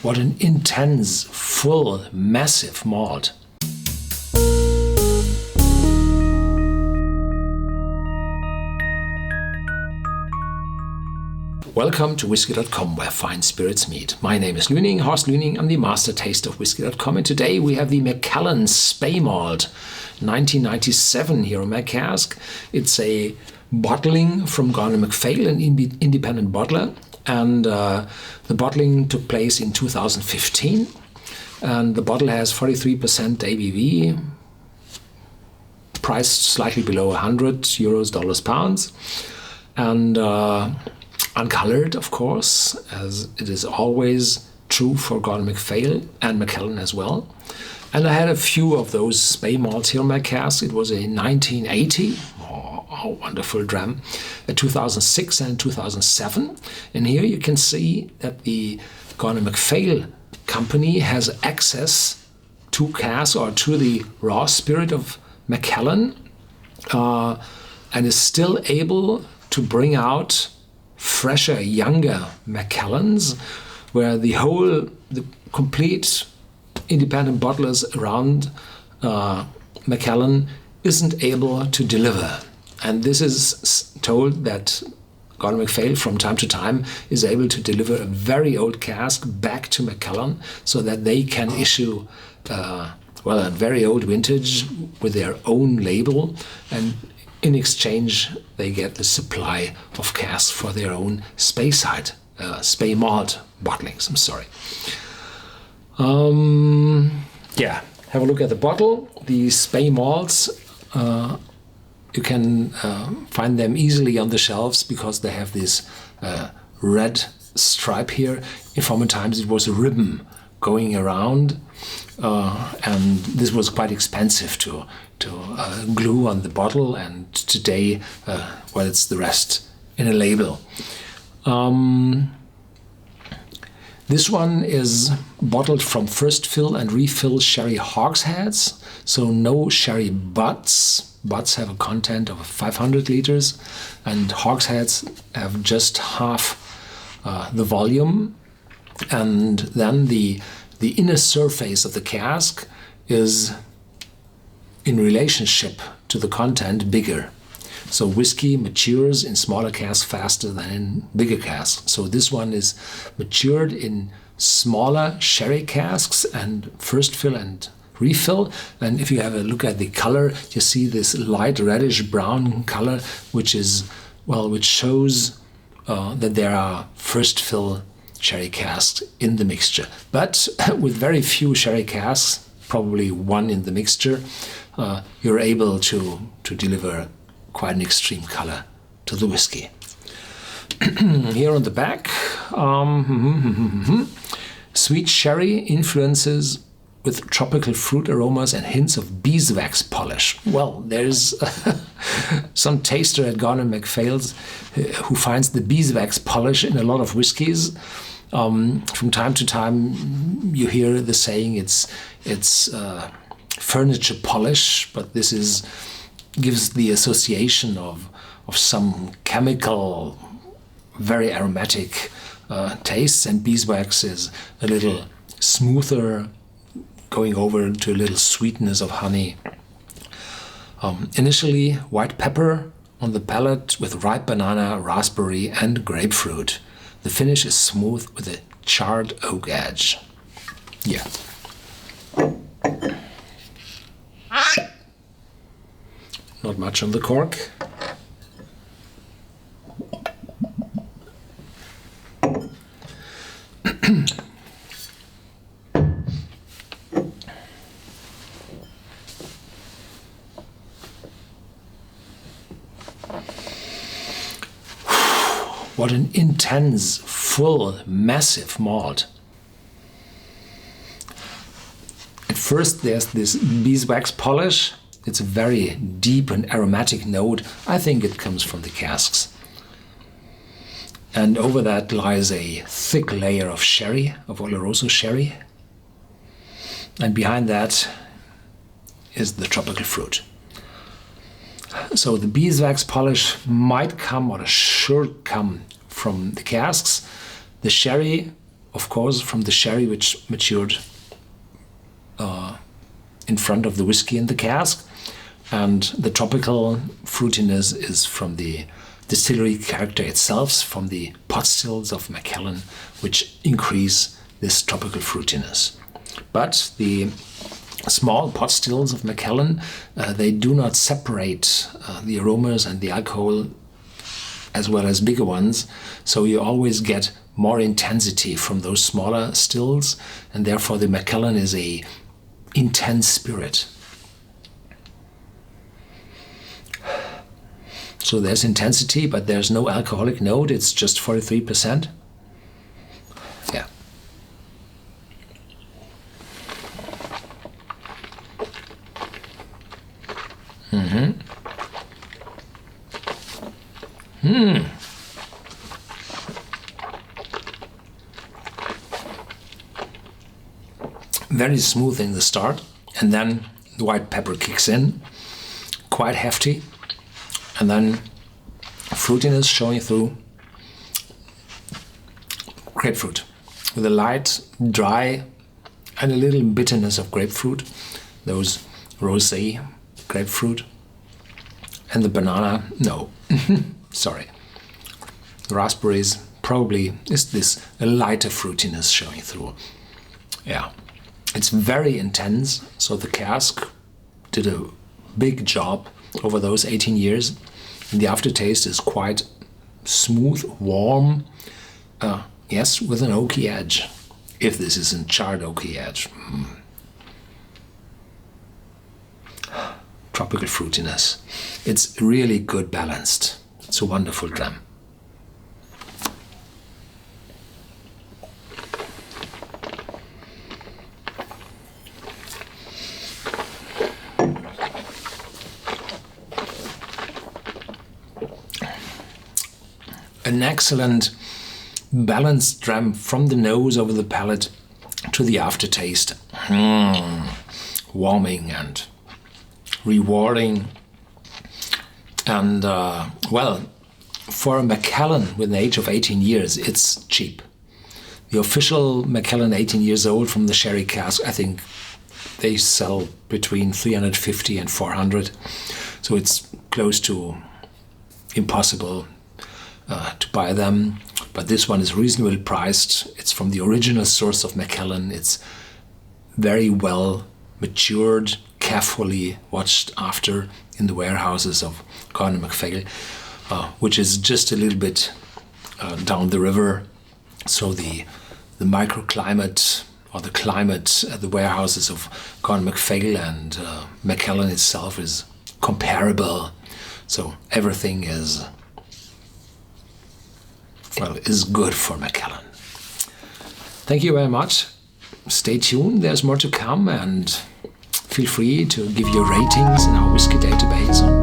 What an intense, full, massive malt. Welcome to Whisky.com, where fine spirits meet. My name is Lüning, Horst Lüning. I'm the master taster of Whisky.com, and today we have the Macallan Speymalt 1997 here on my cask. It's a bottling from Garner MacPhail, an independent bottler, and the bottling took place in 2015. And the bottle has 43% ABV, priced slightly below 100 euros, dollars, pounds, and uncolored, of course, as it is always true for Garner MacPhail and Macallan as well. And I had a few of those Speymalts here on my cask. It was a 1980, oh, wonderful dram, a 2006 and 2007. And here you can see that the Garner MacPhail company has access to cask or to the raw spirit of Macallan and is still able to bring out fresher, younger Macallans, where the complete independent bottlers around Macallan isn't able to deliver. And this is told that Garner MacPhail from time to time is able to deliver a very old cask back to Macallan so that they can issue a very old vintage with their own label, and in exchange, they get the supply of casks for their own Speyside, Speymalt bottlings. I'm sorry. Have a look at the bottle. The Speymalts, you can find them easily on the shelves because they have this red stripe here. In former times, it was a ribbon going around, and this was quite expensive to glue on the bottle, and today, it's the rest in a label. This one is bottled from first fill and refill sherry hogsheads, so no sherry butts. Butts have a content of 500 liters, and hogsheads have just half the volume. And then the inner surface of the cask is in relationship to the content bigger. So whiskey matures in smaller casks faster than in bigger casks. So this one is matured in smaller sherry casks and first fill and refill. And if you have a look at the color, you see this light reddish brown color, which shows that there are first fill sherry casks in the mixture. But with very few sherry casks, probably one in the mixture, you're able to deliver quite an extreme color to the whiskey. Here on the back, sweet sherry influences with tropical fruit aromas and hints of beeswax polish. Well, there's some taster at Garner MacPhail's who finds the beeswax polish in a lot of whiskeys. From time to time, you hear the saying it's furniture polish, but this gives the association of some chemical, very aromatic tastes, and beeswax is a little smoother, going over to a little sweetness of honey. Initially, white pepper on the palate with ripe banana, raspberry, and grapefruit. The finish is smooth with a charred oak edge. Yeah. Not much on the cork. What an intense, full, massive malt. At first there's this beeswax polish. It's a very deep and aromatic note. I think it comes from the casks. And over that lies a thick layer of sherry, of Oloroso sherry. And behind that is the tropical fruit. So the beeswax polish might come, or should come, from the casks. The sherry of course, from the sherry which matured in front of the whiskey in the cask, and the tropical fruitiness is from the distillery character itself, from the pot stills of Macallan, which increase this tropical fruitiness. But the small pot stills of Macallan, they do not separate the aromas and the alcohol as well as bigger ones, so you always get more intensity from those smaller stills, and therefore the Macallan is a intense spirit. So there's intensity, but there's no alcoholic note. It's just 43%. Yeah. Very smooth in the start, and then the white pepper kicks in, quite hefty, and then fruitiness showing through. Grapefruit with a light, dry, and a little bitterness of grapefruit, those rosé grapefruit, and the banana, no, sorry. The raspberries probably is this a lighter fruitiness showing through. Yeah. It's very intense, so the cask did a big job over those 18 years. And the aftertaste is quite smooth, warm, yes, with an oaky edge, if this isn't charred oaky edge. Tropical fruitiness. It's really good balanced. It's a wonderful dram. An excellent balanced dram from the nose over the palate to the aftertaste. Warming and rewarding. And well, for a Macallan with an age of 18 years, it's cheap. The official Macallan 18 years old from the sherry cask, I think they sell between 350 and 400. So it's close to impossible to buy them, but this one is reasonably priced. It's from the original source of Macallan. It's very well matured, carefully watched after in the warehouses of Gordon MacPhail, which is just a little bit down the river. So the microclimate or the climate at the warehouses of Gordon MacPhail and Macallan itself is comparable. So everything is good for Macallan. Thank you very much. Stay tuned, there's more to come, and feel free to give your ratings in our whiskey database on